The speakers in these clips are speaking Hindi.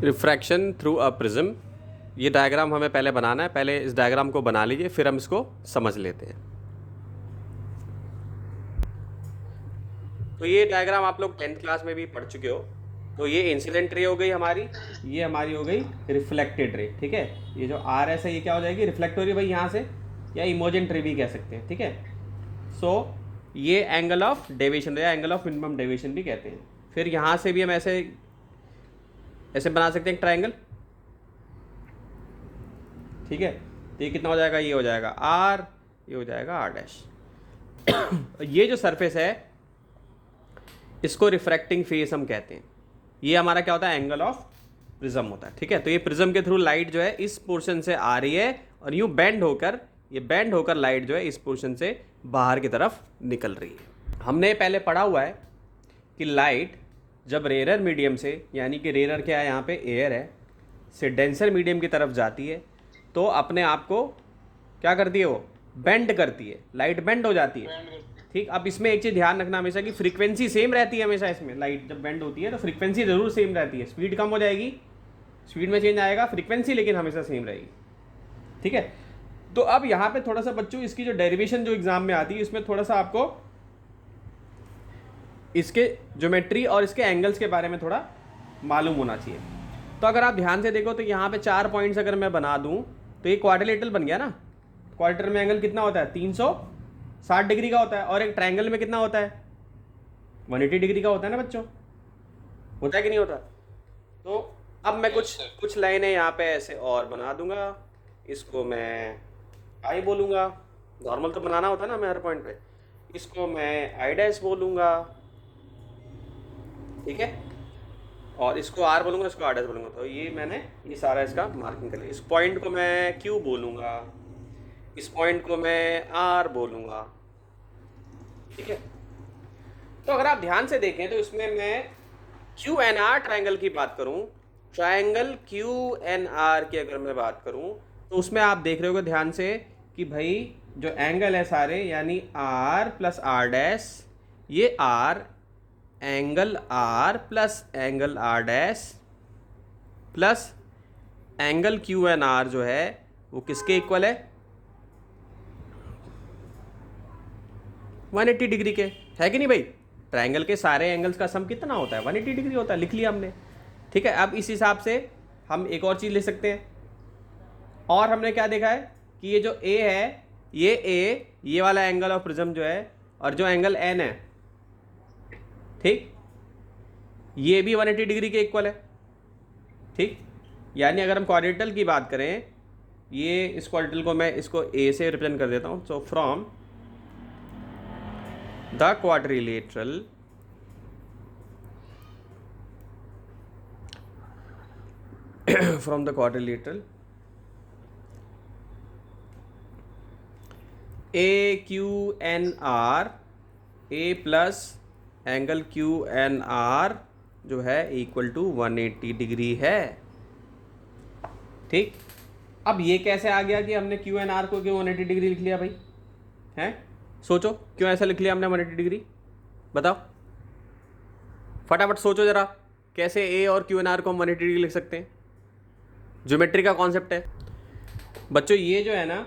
Refraction through a prism. ये डायग्राम हमें पहले बनाना है, पहले इस डायग्राम को बना लीजिए फिर हम इसको समझ लेते हैं। तो ये डायग्राम आप लोग 10th क्लास में भी पढ़ चुके हो। तो ये इंसिडेंट रे हो गई हमारी, ये हमारी हो गई रिफ्लेक्टेड रे। ठीक है, ये जो आर एस है ये क्या हो जाएगी, रिफ्लेक्ट हो रही है भाई यहाँ से, या इमोजेंट रे भी कह सकते हैं। ठीक है, सो ये एंगल ऑफ डेविएशन या एंगल ऑफ मिनिमम डेविएशन भी कहते हैं। फिर यहाँ से भी हम ऐसे ऐसे बना सकते हैं एक ट्राइंगल। ठीक है, तो ये कितना हो जाएगा, ये हो जाएगा आर, ये हो जाएगा आर डैश। ये जो सरफेस है इसको रिफ्रैक्टिंग फेस हम कहते हैं। ये हमारा क्या होता है, एंगल ऑफ प्रिज्म होता है। ठीक है, तो ये प्रिज्म के थ्रू लाइट जो है इस पोर्शन से आ रही है और यूं बेंड होकर, ये बेंड होकर लाइट जो है इस पोर्शन से बाहर की तरफ निकल रही है। हमने पहले पढ़ा हुआ है कि लाइट जब रेयर मीडियम से, यानी कि रेयर क्या है यहाँ पे एयर है, से डेंसर मीडियम की तरफ जाती है तो अपने आप को क्या करती है, वो बेंड करती है, लाइट बेंड हो जाती है। ठीक, अब इसमें एक चीज़ ध्यान रखना हमेशा कि फ्रीक्वेंसी सेम रहती है हमेशा। इसमें लाइट जब बेंड होती है तो फ्रीक्वेंसी जरूर सेम रहती है, स्पीड कम हो जाएगी, स्पीड में चेंज आएगा, फ्रीक्वेंसी लेकिन हमेशा सेम रहेगी। ठीक है, तो अब यहाँ पे थोड़ा सा बच्चों इसकी जो डेरिवेशन जो एग्जाम में आती है इसमें थोड़ा सा आपको इसके ज्योमेट्री और इसके एंगल्स के बारे में थोड़ा मालूम होना चाहिए। तो अगर आप ध्यान से देखो तो यहाँ पे 4 पॉइंट्स अगर मैं बना दूँ तो ये क्वाड्रिलेटरल बन गया ना। क्वाड्रिलेटरल में एंगल कितना होता है, 360 डिग्री का होता है, और एक ट्रायंगल में कितना होता है, 180 डिग्री का होता है ना बच्चों, होता है कि नहीं होता। तो अब मैं कुछ लाइनें यहाँ पे ऐसे और बना दूंगा, इसको मैं आई बोलूँगा, नॉर्मल तो बनाना होता है ना मैं हर पॉइंट पे, इसको मैं आई डैश बोलूँगा। ठीक है, और इसको आर बोलूँगा, इसको आर डैश बोलूँगा। तो ये मैंने ये सारा इसका मार्किंग कर लिया। इस पॉइंट को मैं क्यू बोलूँगा, इस पॉइंट को मैं आर बोलूँगा। ठीक है, तो अगर आप ध्यान से देखें तो इसमें मैं क्यू एन आर ट्राइंगल की बात करूँ, ट्राइंगल क्यू एन आर की अगर मैं बात करूँ तो उसमें आप देख रहे होगे ध्यान से कि भाई जो एंगल है सारे, यानी आर प्लस आर डैश, ये R, angle R plus angle R dash plus angle Q N R जो है वो किसके इक्वल है, 180 डिग्री के, है कि नहीं भाई। ट्रायंगल के सारे एंगल्स का सम कितना होता है, 180 डिग्री होता है, लिख लिया हमने। ठीक है, अब इस हिसाब से हम एक और चीज़ ले सकते हैं। और हमने क्या देखा है कि ये जो ए है, ये ए, ये वाला एंगल ऑफ प्रिज्म जो है, और जो एंगल एन है, ठीक, ये भी 180 डिग्री के इक्वल है। ठीक, यानी अगर हम क्वाड्रिलेटरल की बात करें, ये इस क्वाड्रिलेटरल को मैं इसको ए से रिप्रेजेंट कर देता हूँ। So from the quadrilateral from the quadrilateral AQNR, A plus angle QNR जो है इक्वल टू 180 डिग्री है। ठीक, अब ये कैसे आ गया कि हमने QNR को क्यों 180 डिग्री लिख लिया भाई, हैं? सोचो क्यों ऐसा लिख लिया हमने 180 डिग्री, बताओ फटाफट सोचो जरा, कैसे ए और क्यू एन आर को हम 180 डिग्री लिख सकते हैं। ज्योमेट्री का कॉन्सेप्ट है बच्चों, ये जो है ना,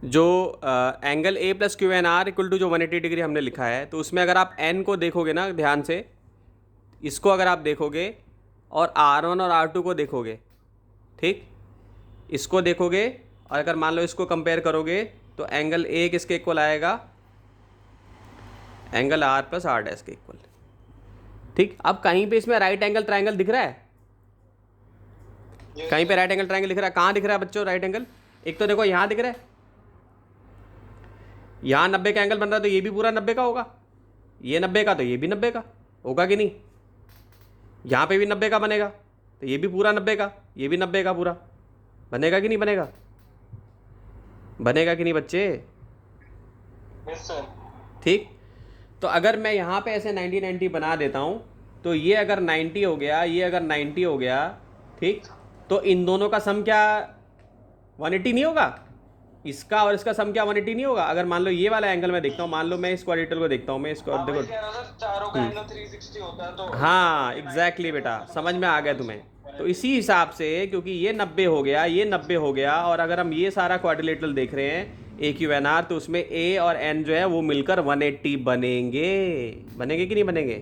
जो angle A plus Q N R equal to जो 180 डिग्री हमने लिखा है, तो उसमें अगर आप एन को देखोगे ना ध्यान से, इसको अगर आप देखोगे और R1 और R2 को देखोगे, ठीक, इसको देखोगे और अगर मान लो इसको कंपेयर करोगे तो एंगल ए किसके इक्वल आएगा, angle R plus R dash के इक्वल। ठीक, अब कहीं पे इसमें राइट एंगल ट्रायंगल दिख रहा है, कहीं पे राइट एंगल ट्रायंगल दिख रहा है, कहाँ दिख रहा है बच्चों राइट एंगल, एक तो देखो यहाँ दिख रहा है, यहाँ 90 का एंगल बन रहा है तो ये भी पूरा 90 का होगा, ये 90 का तो ये भी 90 का होगा कि नहीं, यहाँ पे भी 90 का बनेगा तो ये भी पूरा 90 का, ये भी 90 का पूरा बनेगा कि नहीं बनेगा, बनेगा कि नहीं बच्चे। Yes sir. ठीक, तो अगर मैं यहाँ पे ऐसे 90 90 बना देता हूँ तो ये अगर 90 हो गया, ये अगर 90 हो गया, ठीक, तो इन दोनों का सम क्या 180 नहीं होगा, इसका और इसका सम क्या 180 नहीं होगा? अगर मान लो ये वाला एंगल मैं देखता हूँ, मान लो मैं इस क्वाड्रेटर को देखता हूँ, मैं इसको हाँ देखो। वही कह रहा था सर, चारों का एंगल 360 होता है तो हाँ ये 90 एग्जैक्टली है तो बेटा, इसका मतलब समझ में आ गया 180 तुम्हें। तो 180 इसी हिसाब से, क्योंकि ये 90 हो गया, ये 90 हो गया, और अगर हम ये सारा क्वाड्रिलेटरल देख रहे हैं ए क्यू एन आर, तो उसमें ए और एन जो है वो मिलकर 180 बनेंगे। बनेंगे कि नहीं बनेंगे?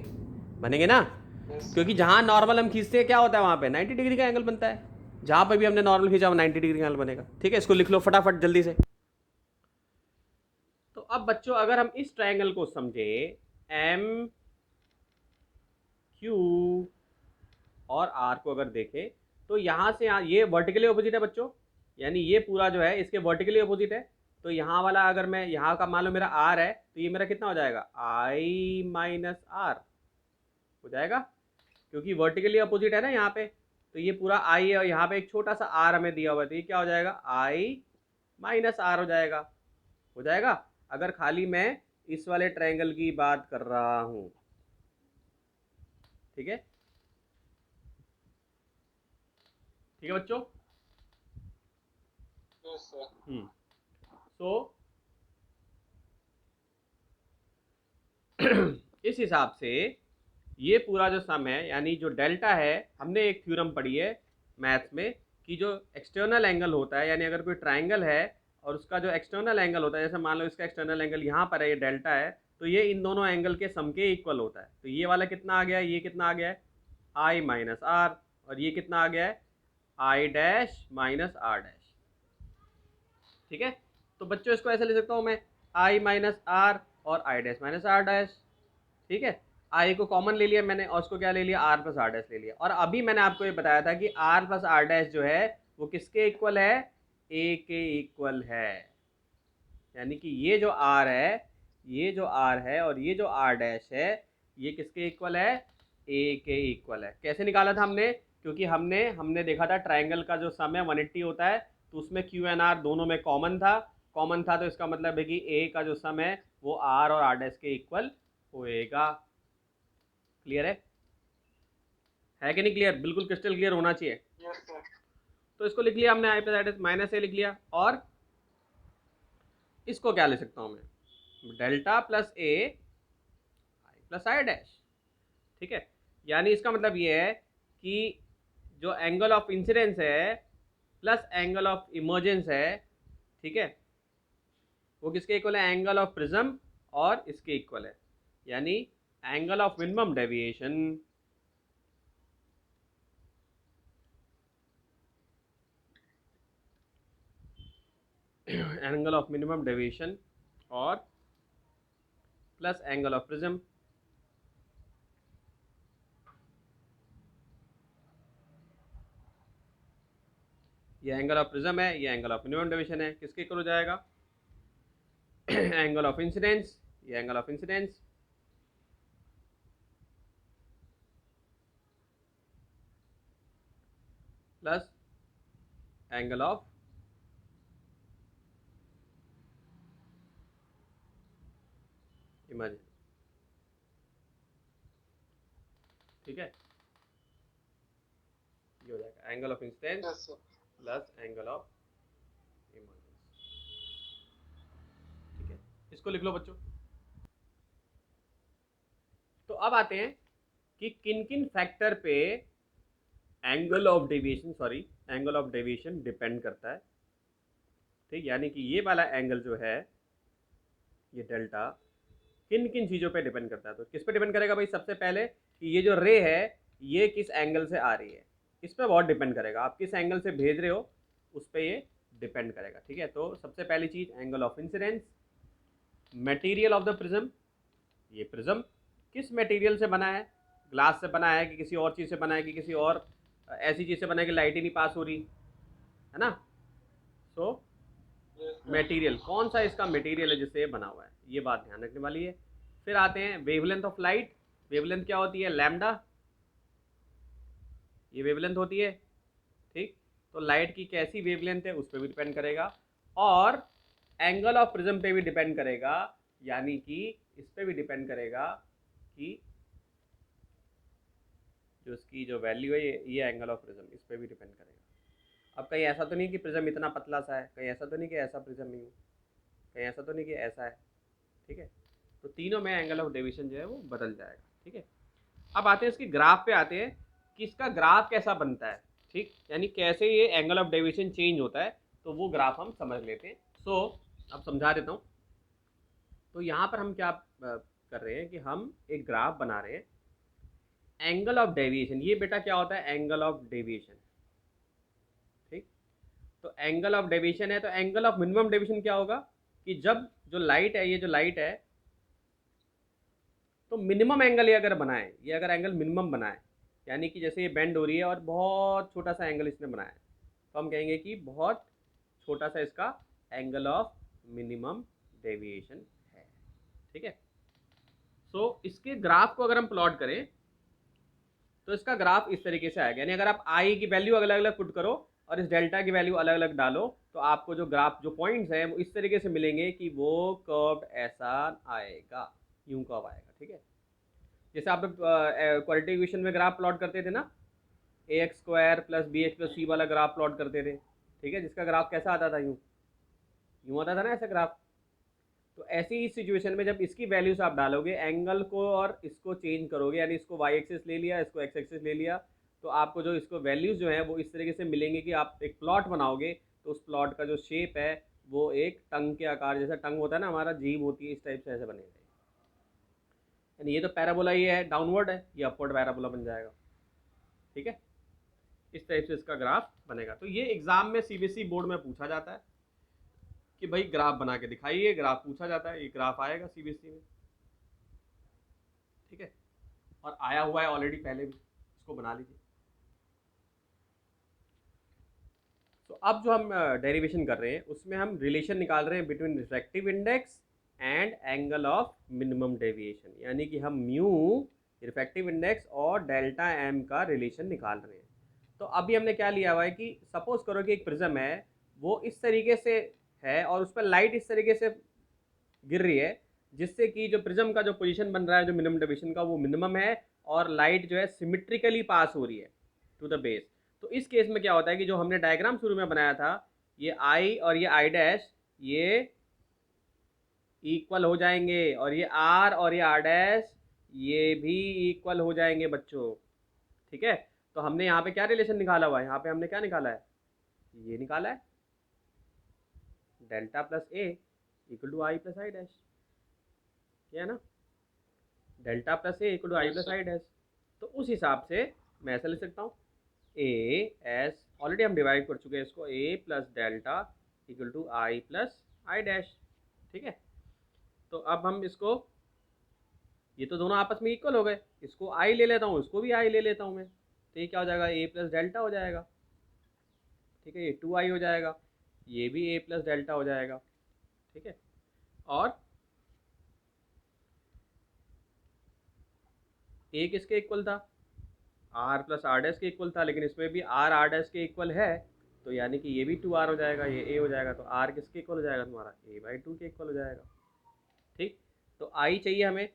बनेंगे ना। यस क्योंकि सर। जहाँ नॉर्मल हम खींचते हैं क्या होता है, वहाँ पे 90 डिग्री का एंगल बनता है। जहाँ पे भी हमने नॉर्मल खींचा वो 90 डिग्री का एंगल बनेगा। ठीक है, इसको लिख लो फटाफट जल्दी से। तो अब बच्चों अगर हम इस ट्रायंगल को समझे, एम क्यू और आर को अगर देखें, तो यहाँ से यहाँ ये वर्टिकली अपोजिट है बच्चों, यानी ये पूरा जो है इसके वर्टिकली अपोजिट है। तो यहाँ वाला अगर मैं यहाँ का मान लो मेरा आर है, तो ये मेरा कितना हो जाएगा, आई माइनस आर हो जाएगा, क्योंकि वर्टिकली अपोजिट है ना यहाँ पे। तो ये पूरा आई है और यहाँ पे एक छोटा सा आर हमें दिया हुआ है, तो ये क्या हो जाएगा, आई माइनस आर हो जाएगा। हो जाएगा अगर खाली मैं इस वाले ट्रायंगल की बात कर रहा हूँ। ठीक है, ठीक है बच्चों। Yes sir. सो इस हिसाब से ये पूरा जो सम है, यानी जो डेल्टा है, हमने एक थ्योरम पढ़ी है मैथ्स में कि जो एक्सटर्नल एंगल होता है, यानी अगर कोई ट्रायंगल है और उसका जो एक्सटर्नल एंगल होता है, जैसे मान लो इसका एक्सटर्नल एंगल यहाँ पर है, ये डेल्टा है, तो ये इन दोनों एंगल के सम के इक्वल होता है। तो ये वाला कितना आ गया, ये कितना आ गया है, आई माइनस आर, और ये कितना आ गया है, I dash minus R dash. ठीक है, तो बच्चों इसको ऐसे ले सकता हूँ मैं, आई माइनस आर और I dash minus R dash. ठीक है, आई को कॉमन ले लिया मैंने और उसको क्या ले लिया, आर प्लस आर डैश ले लिया। और अभी मैंने आपको ये बताया था कि आर प्लस आर डैश जो है वो किसके इक्वल है, ए के इक्वल है। यानी कि ये जो आर है, ये जो आर है और ये जो आर डैश है, ये किसके इक्वल है, ए के इक्वल है। कैसे निकाला था हमने, क्योंकि हमने हमने देखा था ट्राइंगल का जो सम है 180 होता है, तो उसमें क्यू एन आर दोनों में कॉमन था। कॉमन था तो इसका मतलब है कि ए का जो सम है वो आर और आर डैश के इक्वल होएगा। क्लियर है कि नहीं क्लियर? बिल्कुल क्रिस्टल क्लियर होना चाहिए। Yes sir. तो इसको लिख लिया हमने, आई प्लस आई डैश माइनस ए लिख लिया, और इसको क्या ले सकता हूँ मैं, delta plus A I plus I dash. ठीक है, यानी इसका मतलब ये है कि जो एंगल ऑफ इंसिडेंस है प्लस एंगल ऑफ इमर्जेंस है, ठीक है, वो किसके इक्वल है, एंगल ऑफ प्रिज्म और इसके इक्वल है, यानी angle of minimum deviation angle of minimum deviation और प्लस एंगल ऑफ प्रिज्म। ये एंगल ऑफ प्रिज्म है, ये एंगल ऑफ मिनिमम डेविएशन है, किसके इक्वल हो जाएगा, एंगल ऑफ इंसिडेंस, ये angle of incidence plus angle of emergence. ठीक है, ये हो जाएगा angle of incidence yes sir. Plus angle of emergence. ठीक है, इसको लिख लो बच्चों। तो अब आते हैं कि किन किन फैक्टर पे एंगल ऑफ डेविएशन डिपेंड करता है। ठीक, यानी कि ये वाला एंगल जो है, ये डेल्टा, किन किन चीज़ों पे डिपेंड करता है। तो किस पे डिपेंड करेगा भाई, सबसे पहले कि ये जो रे है ये किस एंगल से आ रही है, इस पर बहुत डिपेंड करेगा। आप किस एंगल से भेज रहे हो उस पर ये डिपेंड करेगा। ठीक है, तो सबसे पहली चीज़ angle of incidence, material of the prism, ये प्रिज्म किस मटेरियल से बना है, ग्लास से बना है कि किसी और चीज़ से बना है कि किसी और ऐसी चीज़ से बना है कि लाइट ही नहीं पास हो रही है ना। सो मटेरियल कौन सा इसका मटेरियल है जिससे ये बना हुआ है, ये बात ध्यान रखने वाली है। फिर आते हैं वेवलेंथ ऑफ लाइट, वेवलेंथ क्या होती है, लैम्डा, ये वेवलेंथ होती है। ठीक, तो लाइट की कैसी वेवलेंथ है उस पर भी डिपेंड करेगा, और एंगल ऑफ प्रिज्म पे भी डिपेंड करेगा, यानी कि इस पे भी डिपेंड करेगा कि जो इसकी जो वैल्यू है, ये एंगल ऑफ प्रिज्म, इस पे भी डिपेंड करेगा। अब कहीं ऐसा तो नहीं कि प्रिज्म इतना पतला सा है, कहीं ऐसा तो नहीं कि ऐसा प्रिज्म नहीं है, कहीं ऐसा तो नहीं कि ऐसा है, ठीक है। तो तीनों में एंगल ऑफ डेविएशन जो है वो बदल जाएगा, ठीक है। अब आते हैं इसकी ग्राफ पे, आते हैं कि इसका ग्राफ कैसा बनता है, ठीक, यानी कैसे ये एंगल ऑफ डेविएशन चेंज होता है, तो वो ग्राफ हम समझ लेते हैं। सो अब समझा देता हूँ। तो यहाँ पर हम क्या कर रहे हैं कि हम एक ग्राफ बना रहे हैं एंगल ऑफ डेविएशन। ये बेटा क्या होता है, एंगल ऑफ डेविएशन, ठीक। तो एंगल ऑफ डेविएशन है, तो एंगल ऑफ मिनिमम डेविएशन क्या होगा कि जब जो लाइट है, ये जो लाइट है, तो मिनिमम एंगल ये अगर बनाए, ये अगर एंगल मिनिमम बनाए, यानी कि जैसे ये बेंड हो रही है और बहुत छोटा सा एंगल इसने बनाया है, तो हम कहेंगे कि बहुत छोटा सा इसका एंगल ऑफ मिनिमम डेविएशन है, ठीक है। सो इसके ग्राफ को अगर हम प्लॉट करें तो इसका ग्राफ इस तरीके से आएगा, यानी अगर आप आई की वैल्यू अलग अलग पुट करो और इस डेल्टा की वैल्यू अलग अलग डालो, तो आपको जो ग्राफ, जो पॉइंट्स हैं वो इस तरीके से मिलेंगे कि वो कर्व ऐसा आएगा, यूं कर्व आएगा, ठीक है। जैसे आप लोग क्वालिटी इक्वेशन में ग्राफ प्लॉट करते थे ना, A X square plus B X plus C वाला ग्राफ प्लॉट करते थे, ठीक है, जिसका ग्राफ कैसा आता था, यूं यूं आता था ना ऐसा ग्राफ। तो ऐसी ही सिचुएशन में जब इसकी वैल्यूज आप डालोगे, एंगल को और इसको चेंज करोगे, यानी इसको वाई एक्सिस ले लिया, इसको एक्स एक्सिस ले लिया, तो आपको जो इसको वैल्यूज जो है वो इस तरीके से मिलेंगे कि आप एक प्लॉट बनाओगे, तो उस प्लॉट का जो शेप है वो एक टंग के आकार, जैसा टंग होता है ना हमारा, जीभ होती है, इस टाइप से ऐसे बनेगा। यानी ये तो पैराबोला ये है, डाउनवर्ड है, ये अपवर्ड पैराबोला बन जाएगा, ठीक है। इस टाइप से इसका ग्राफ बनेगा। तो ये एग्जाम में सीबीएसई बोर्ड में पूछा जाता है कि भाई ग्राफ बना के दिखाइए, ग्राफ पूछा जाता है, ये ग्राफ आएगा सीबीएसई में, ठीक है। और आया हुआ है ऑलरेडी पहले भी, इसको बना लीजिए। तो अब जो हम डेरिवेशन कर रहे हैं उसमें हम रिलेशन निकाल रहे हैं between refractive index and angle of minimum deviation, यानी कि हम म्यू रिफ्रैक्टिव इंडेक्स और डेल्टा एम का रिलेशन निकाल रहे हैं। तो अभी हमने क्या लिया हुआ है कि सपोज करो कि एक प्रिज्म है, वो इस तरीके से है और उस पर लाइट इस तरीके से गिर रही है, जिससे कि जो प्रिज्म का जो पोजीशन बन रहा है जो मिनिमम डेविएशन का, वो मिनिमम है और लाइट जो है सिमेट्रिकली पास हो रही है टू द बेस। तो इस केस में क्या होता है कि जो हमने डायग्राम शुरू में बनाया था, ये आई और ये आई डैश ये इक्वल हो जाएंगे, और ये आर और ये आर डैश ये भी इक्वल हो जाएंगे बच्चों, ठीक है। तो हमने यहाँ पे क्या रिलेशन निकाला हुआ है, यहाँ पे हमने क्या निकाला है, ये निकाला है delta plus A equal to I plus I dash, क्या है ना, delta plus A equal to I plus I dash. तो उस हिसाब से मैं ऐसा लिख सकता हूँ, ए एस, ऑलरेडी हम डिवाइड कर चुके हैं इसको, A plus delta equal to I plus I dash, ठीक है। तो अब हम इसको, ये तो दोनों आपस में इक्वल हो गए, इसको आई ले लेता हूँ, इसको भी आई ले लेता हूँ मैं, तो ये क्या हो जाएगा, ए प्लस डेल्टा हो जाएगा, ठीक है। ये 2i हो जाएगा, ये भी ए प्लस डेल्टा हो जाएगा, ठीक है। और ए किसके इक्वल था, आर प्लस आर डैश के इक्वल था, लेकिन इसमें भी आर आर डैश के इक्वल है, तो यानी कि ये भी 2r हो जाएगा, ये ए हो जाएगा, तो आर किसके इक्वल हो जाएगा तुम्हारा, a/2 के इक्वल हो जाएगा, ठीक। तो आई चाहिए हमें,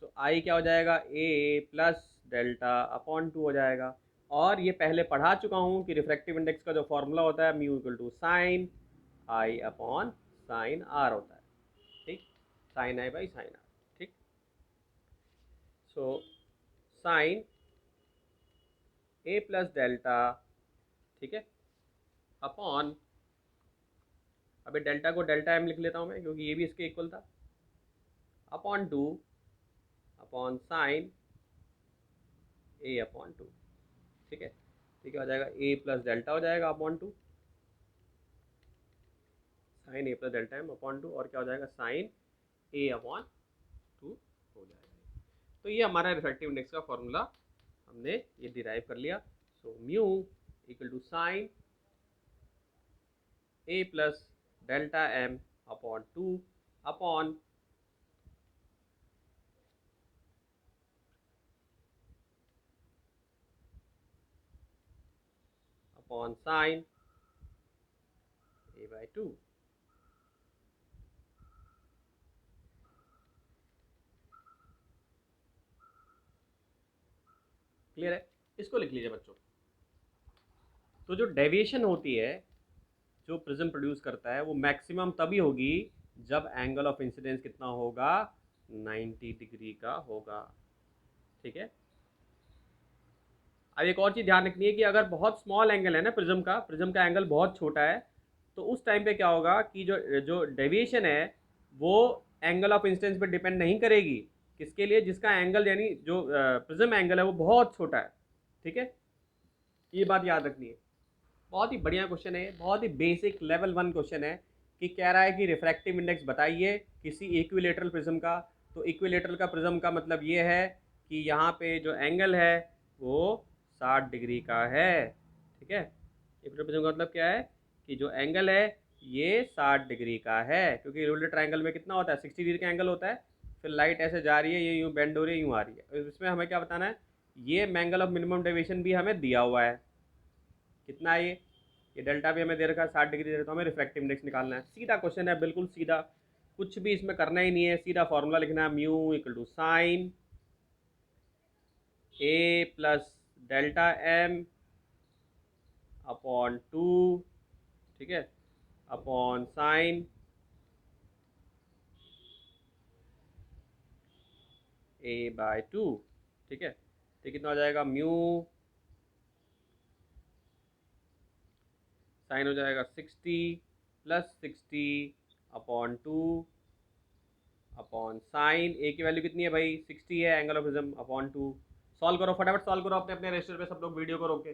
तो आई क्या हो जाएगा, ए प्लस डेल्टा अपॉन 2 हो जाएगा। और ये पहले पढ़ा चुका हूँ कि रिफ्रैक्टिव इंडेक्स का जो फॉर्मूला होता है mu equal to sine I upon sine R होता है, ठीक, sine I by sine R, ठीक। So sine A plus delta, ठीक है, अपॉन, अभी डेल्टा को डेल्टा एम लिख लेता हूँ मैं क्योंकि ये भी इसके इक्वल था, अपॉन 2 अपॉन साइन ए अपॉन 2, ठीक है। तो क्या हो जाएगा, ए प्लस डेल्टा हो जाएगा upon 2 sign A plus delta M upon 2, और क्या हो जाएगा, साइन ए अपॉन 2 हो जाएगा। तो ये हमारा रिफ्रैक्टिव इंडेक्स का फॉर्मूला हमने ये डिराइव कर लिया। So mu equal to sine A plus delta M upon 2 upon sine a/2। Clear है, इसको लिख लीजिए बच्चों। तो जो डेविएशन होती है जो प्रिज्म प्रोड्यूस करता है वो मैक्सिमम तभी होगी जब एंगल ऑफ इंसिडेंस कितना होगा, 90 डिग्री का होगा। ठीक है। अब एक और चीज़ ध्यान रखनी है कि अगर बहुत स्मॉल एंगल है ना प्रिज्म का एंगल बहुत छोटा है, तो उस टाइम पे क्या होगा कि जो जो डेविएशन है वो एंगल ऑफ इंसिडेंस पे डिपेंड नहीं करेगी। किसके लिए? जिसका एंगल यानी जो प्रिज्म एंगल है वो बहुत छोटा है। ठीक है, ये बात याद रखनी है। बहुत ही बढ़िया क्वेश्चन है, बहुत ही बेसिक लेवल 1 क्वेश्चन है कि कह रहा है कि रिफ्रैक्टिव इंडेक्स बताइए किसी इक्विलेटरल प्रिज्म का। तो इक्विलेटरल का प्रिज्म का मतलब ये है कि यहाँ पे जो एंगल है वो 60 डिग्री का है। ठीक है, इक्विलेटरल प्रिज्म का मतलब क्या है कि जो एंगल है ये 60 डिग्री का है, क्योंकि इक्विलेटरल ट्रायंगल में कितना होता है, 60 डिग्री का एंगल होता है। फिर लाइट ऐसे जा रही है, ये यूँ बेंड हो रही है, यूँ आ रही है। इसमें हमें क्या बताना है, ये एंगल ऑफ मिनिमम डेविएशन भी हमें दिया हुआ है। कितना है ये डेल्टा भी हमें दे रखा है 60 डिग्री दे रखा है, तो हमें रिफ्रैक्टिव इंडेक्स निकालना है। सीधा क्वेश्चन है, बिल्कुल सीधा, कुछ भी इसमें करना ही नहीं है, सीधा फॉर्मूला लिखना है, mu equal to sine A plus delta M upon 2, ठीक है, अपॉन साइन ए बाय 2। ठीक है, तो कितना हो जाएगा, म्यू साइन हो जाएगा 60 प्लस 60 अपॉन 2 अपॉन साइन ए की वैल्यू कितनी है भाई, 60 है, angle of prism upon 2। Solve करो, फटाफट सॉल्व करो अपने अपने रजिस्टर पे, सब लोग वीडियो को रोके।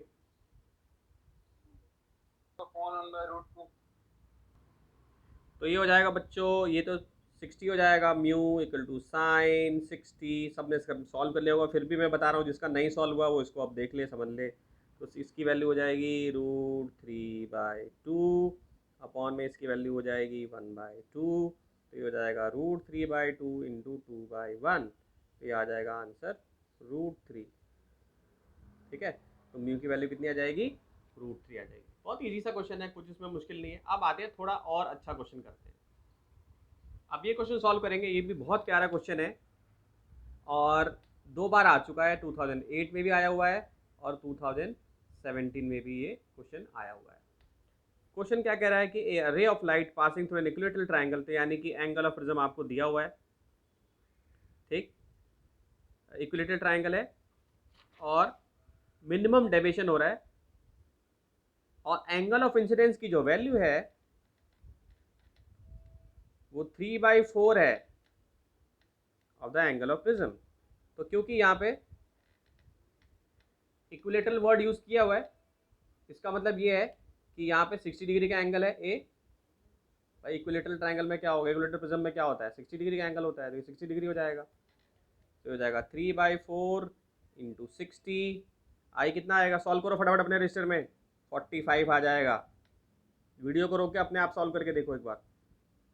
तो ये हो जाएगा बच्चों, ये तो 60 हो जाएगा, म्यू इक्वल टू साइन 60। सबने सॉल्व कर लिया होगा, फिर भी मैं बता रहा हूँ, जिसका नहीं सॉल्व हुआ वो इसको अब देख ले, समझ ले। तो इसकी वैल्यू हो जाएगी √3/2 अपॉन में इसकी वैल्यू हो जाएगी 1/2। तो ये हो जाएगा √3/2 इंटू 2/1। तो ये आ जाएगा आंसर √3। ठीक है, तो म्यू की वैल्यू कितनी आ जाएगी, √3 आ जाएगी। बहुत इजी सा क्वेश्चन है, कुछ इसमें मुश्किल नहीं है। अब आते हैं थोड़ा और अच्छा क्वेश्चन करते हैं। अब ये क्वेश्चन सॉल्व करेंगे, ये भी बहुत प्यारा क्वेश्चन है और 2 बार आ चुका है, 2008 में भी आया हुआ है और 2017 में भी ये क्वेश्चन आया हुआ है। क्वेश्चन क्या कह रहा है कि a ray of light passing through an equilateral triangle, तो यानी कि एंगल ऑफ प्रिज्म आपको दिया हुआ है। ठीक, इक्विलेटरल ट्रायंगल है और मिनिमम डेविएशन हो रहा है और एंगल ऑफ इंसिडेंस की जो वैल्यू है वो 3/4 है of the angle of prism. तो क्योंकि यहाँ पे इक्विलेटरल वर्ड यूज किया हुआ है, इसका मतलब ये है कि यहाँ पे 60 डिग्री का एंगल है ए। भाई इक्विलेटरल ट्रायंगल में क्या होगा, इक्विलेटरल प्रिज्म में क्या होता है, 60 डिग्री का एंगल होता है, तो ये 60 डिग्री हो जाएगा। तो हो जाएगा 3/4 इंटू 60। आई कितना आएगा, सॉल्व करो फटाफट अपने रजिस्टर में, 45 आ जाएगा। वीडियो को रोक के अपने आप सॉल्व करके देखो एक बार।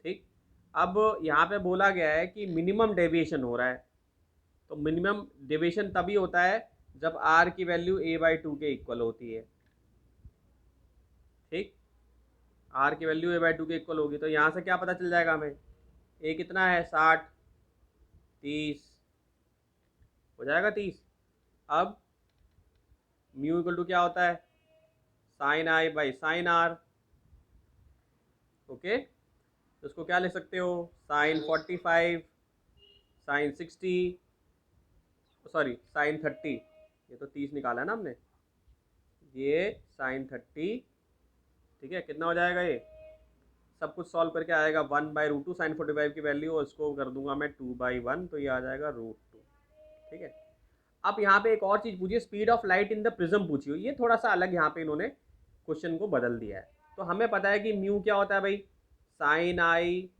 ठीक, अब यहाँ पे बोला गया है कि मिनिमम डेविएशन हो रहा है, तो मिनिमम डेविएशन तभी होता है जब आर की वैल्यू a/2 के इक्वल होती है। ठीक, आर की वैल्यू a/2 के इक्वल होगी, तो यहाँ से क्या पता चल जाएगा हमें, ए कितना है 60, 30 हो जाएगा 30। अब म्यू इक्वल टू क्या होता है, sine I by sine R. Okay, तो उसको क्या लिख सकते हो, साइन 45 साइन 60, सॉरी साइन 30, ये तो 30 निकाला है ना हमने, ये साइन 30। ठीक है, कितना हो जाएगा ये, सब कुछ सॉल्व करके आएगा 1/√2 साइन 45 की वैल्यू, और इसको कर दूंगा मैं 2/1, तो ये आ जाएगा √2। ठीक है, अब यहाँ पे एक और चीज़ पूछिए, speed of light in the prism पूछी हुई, ये थोड़ा सा अलग यहाँ पे इन्होंने क्वेश्चन को बदल दिया है। तो हमें पता है कि म्यू क्या होता है भाई, sine I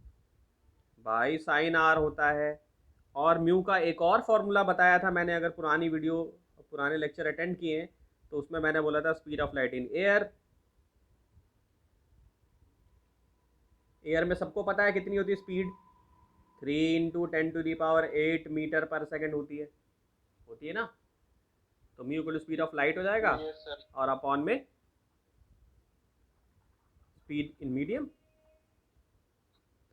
by sine R होता है। और म्यू का एक और फॉर्मूला बताया था मैंने, अगर पुरानी वीडियो पुराने लेक्चर अटेंड किए हैं तो उसमें मैंने बोला था speed of light in air. Air में सबको पता है कितनी होती है स्पीड, 3 × 10⁸ मीटर पर सेकेंड होती है ना। तो mu equal to speed of light हो जाएगा और अपॉन में स्पीड इन मीडियम।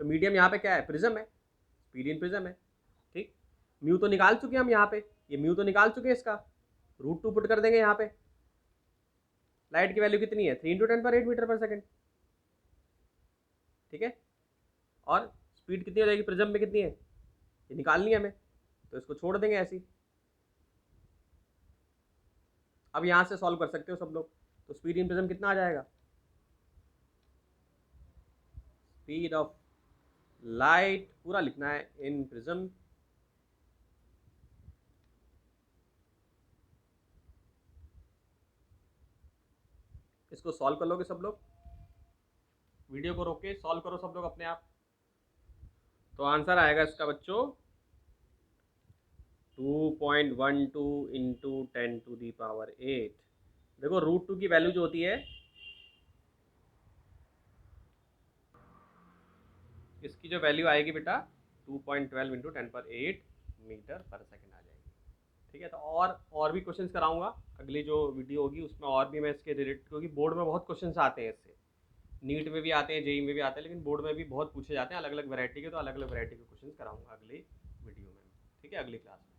तो मीडियम यहाँ पे क्या है, प्रिज्म है, स्पीड इन प्रिज्म है। ठीक, म्यू तो निकाल चुके हैं हम यहाँ पे, ये म्यू तो निकाल चुके हैं, इसका √2 पुट कर देंगे यहाँ पे। लाइट की वैल्यू कितनी है 3 × 10⁸ मीटर पर सेकेंड, ठीक है। और स्पीड कितनी हो जाएगी प्रिज्म में, कितनी है ये निकालनी है हमें, तो इसको छोड़ देंगे ऐसी। अब यहाँ से सॉल्व कर सकते हो सब लोग, तो स्पीड इन प्रिज्म कितना आ जाएगा, स्पीड ऑफ लाइट पूरा लिखना है इन प्रिज्म, इसको सॉल्व कर लोगे सब लोग, वीडियो को रोक के सॉल्व करो सब लोग अपने आप। तो आंसर आएगा इसका बच्चों 2.12 इंटू 10⁸। देखो √2 की वैल्यू जो होती है, इसकी जो वैल्यू आएगी बेटा 2.12 इंटू 10⁸ मीटर पर सेकेंड आ जाएगी, ठीक है। तो और भी क्वेश्चंस कराऊंगा, अगली जो वीडियो होगी उसमें और भी मैं इसके रिलेटेड, क्योंकि बोर्ड में बहुत क्वेश्चंस आते हैं इससे, नीट में भी आते हैं, जेई में भी आते हैं, लेकिन बोर्ड में भी बहुत पूछे जाते हैं अलग अलग वैरायटी के, तो अलग अलग वैरायटी के क्वेश्चंस कराऊंगा अगली वीडियो में, ठीक है, अगली क्लास में।